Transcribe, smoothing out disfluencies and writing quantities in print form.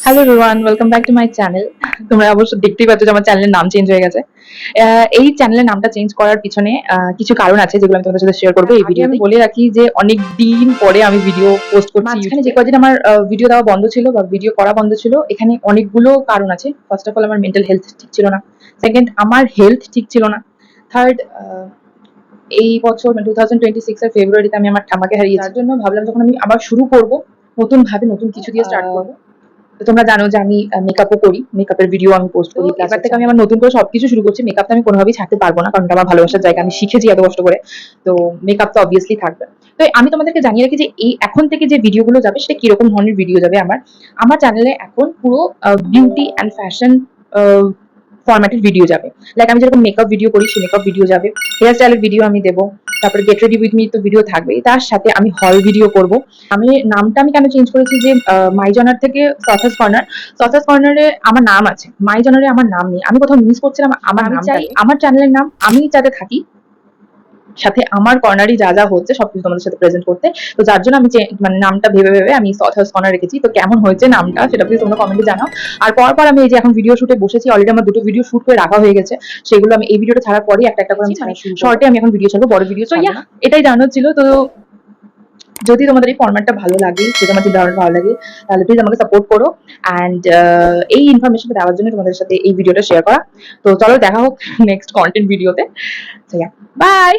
Hello everyone, welcome back to my channel. তোমরা অবশ্য দেখতেই পাচ্ছ যে আমার চ্যানেলের নাম চেঞ্জ হয়ে গেছে। এই চ্যানেলের নামটা চেঞ্জ করার পিছনে কিছু কারণ আছে যেগুলো আমি তোমাদের সাথে শেয়ার করবো এই ভিডিও। আমি বলে রাখি যে অনেক দিন পরে আমি ভিডিও পোস্ট করছি। এখানে যে কদিন আমার ভিডিও দেওয়া বন্ধ ছিল বা ভিডিও করা বন্ধ ছিল, এখানে অনেকগুলো কারণ আছে। ফার্স্ট অফ অল, আমার মেন্টাল হেলথ ঠিক ছিল না। সেকেন্ড, আমার হেলথ ঠিক ছিল না। থার্ড, এই বছর 2026 এর ফেব্রুয়ারিতে আমি আমার ঠাম্মাকে হারিয়েছি। তার জন্য ভাবলাম যখন আমি আবার শুরু করব নতুন ভাবে, নতুন কিছু দিয়ে স্টার্ট করবো। তো তোমরা জানো যে আমি মেকআপও করি, মেকআপের ভিডিও আমি পোস্ট করি। এবার থেকে আমি আমার নতুন করে সবকিছু শুরু করছি। মেকআপটা আমি কোনোভাবেই ছাড়তে পারবো না, কারণ এটা আমার ভালোবাসার জায়গা, আমি শিখেছি এত কষ্ট করে। তো মেকআপ তো অবভিয়াসলি থাকবে। তো আমি তোমাদেরকে জানিয়ে রাখি যে এই এখন থেকে যে ভিডিওগুলো যাবে সেটা কিরকম ধরনের ভিডিও যাবে। আমার চ্যানেলে এখন পুরো বিউটি অ্যান্ড ফ্যাশন ফরম্যাটের ভিডিও যাবে। লাইক আমি যেরকম মেকআপ ভিডিও করি সেই মেকআপ ভিডিও যাবে, হেয়ার স্টাইলের ভিডিও আমি দেবো, তারপরে গেট রেডি উইথ মি তো ভিডিও থাকবেই, তার সাথে আমি হল ভিডিও করব। নামটা আমি কেন চেঞ্জ করেছি যে মাই জনার থেকে সসাস কর্নার। সসাস কর্নারে আমার নাম আছে, মাই জনারে আমার নাম নেই। আমি কোথাও মিস করছিলাম আমার নাম চাই, আমার চ্যানেলের নাম আমি যাতে থাকি, সাথে আমার কর্নারই যা যা হচ্ছে সবকিছু তোমাদের সাথে প্রেজেন্ট করতে। তো যার জন্য আমি মানে নামটা ভেবে ভেবে আমি সথাস কর্নার রেখেছি। তো কেমন হয়েছে নামটা সেটা প্লিজ তোমরা কমেন্টে জানাও। আর পর আমি এই যে এখন ভিডিও শুটে বসেছি, অলরেডি আমার দুটো ভিডিও শুট করে রাখা হয়ে গেছে। সেগুলো আমি এই ভিডিওটা ছাড়ার পরেই একটা একটা করে আমি ছাড়া শুরু, শর্টে আমি এখন ভিডিও ছাড়বো, বড় ভিডিও ছাড়বো না। এটাই জানার ছিল। তো যদি তোমাদের এই ফরম্যাটটা ভালো লাগে, যদি আমার চিন্তাভাবনা ভালো লাগে, তাহলে প্লিজ আমাকে সাপোর্ট করো। অ্যান্ড এই ইনফরমেশনটা দেওয়ার জন্য তোমাদের সাথে এই ভিডিওটা শেয়ার করা। তো চলো দেখা হোক নেক্সট কন্টেন্ট ভিডিওতে। বাই।